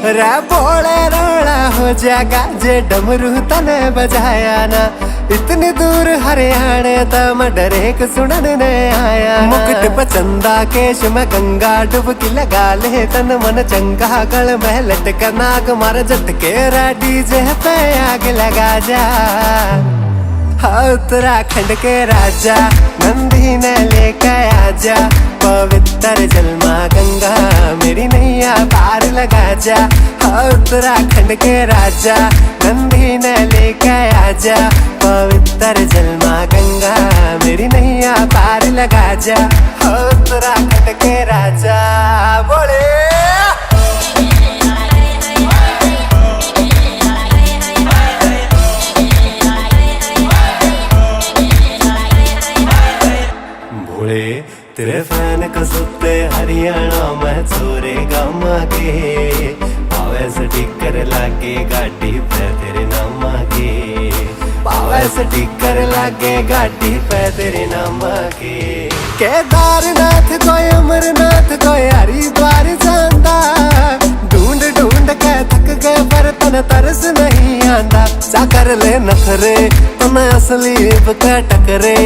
रे बोले रोड़ा हो जाएगा जे डमरू तने बजाया ना। इतनी दूर हरियाणे तम डरे के सुनने आया। मुकुट पचंदा केश में गंगा डुबकी लगा ले तन मन चंगा। गल में लटक नाग मार झटके डीजे पे आग लगा जा। उत्तराखंड के राजा नंदी ने लेके आजा। पवित्र जलमा गंगा मेरी नैया पार लगा जा। उत्तराखंड के राजा नंदी ने लेके आजा। पवित्र जलमा गंगा मेरी नैया पार लगा जा। उत्तराखंड के राजा बोले तेरे फैन कसुते हरियाणा में छोरे गामा के। पावे से टिकर लागे गाड़ी पे तेरे नाम के। पावे से टिकर लागे गाड़ी पे तेरे नाम के। केदारनाथ कोई अमरनाथ कोई हरिद्वार जांदा। ढूंढ ढूंढ के थक गए पर तन तरस नहीं आंदा। चा कर ले नखरे तन असली बका टकरे।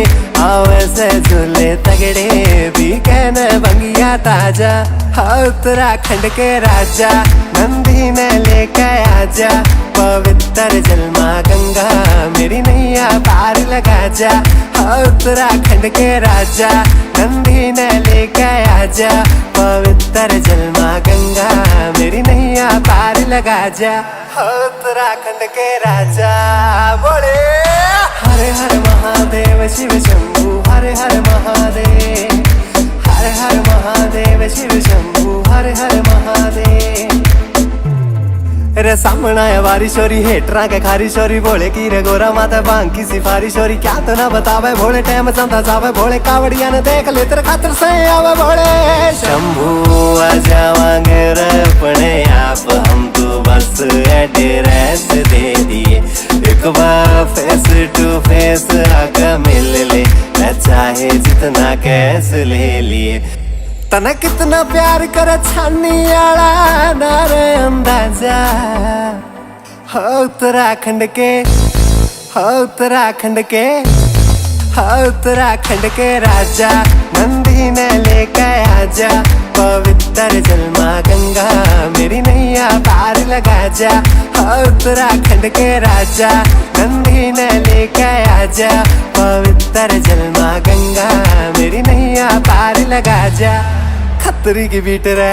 आवे से झूले तगड़े भी कहने बंगिया ताजा। उत्तराखंड के राजा नंदी ने लेके आजा। पवित्र जलमा गंगा मेरी नैया पार लगा जा। उत्तराखंड के राजा नंदी ने लेके आजा। पवित्र जलमा गंगा मेरी नैया पार लगा जा। उत्तराखंड के राजा बोले हरे हर महादेव शिव शंभु हरे हर महादेव। हर हर महादेव शिव शंभु हर हर महादेव। रे सामना है वारी शोरी हेटरा के खारी शोरी। बोले की रे गोरा माता बांग की सिफारी शोरी। क्या तो ना बतावे भोले टाइम चंदा जावे। भोले कावड़िया ने देख ले तेरे खातर से आवे भोले। शंभु आ जावांगे रे अपने आप हम तो बस एड्रेस दे दिए। एक बार फेस टू फेस आकर मिल ले चाहे जितना कैस ले लिए। तना कितना प्यार करे छानी आला नारे अंदाजा। उत्तराखंड के उत्तराखंड के उत्तराखंड के राजा नंदी ने लेके आजा। पवित्र जलमा गंगा मेरी नैया पार लगा जा। उत्तराखंड के राजा नंदी ने लेके आजा। पवित्र जलमा गंगा मेरी नैया पार लगा जा। खतरी की बीट रे।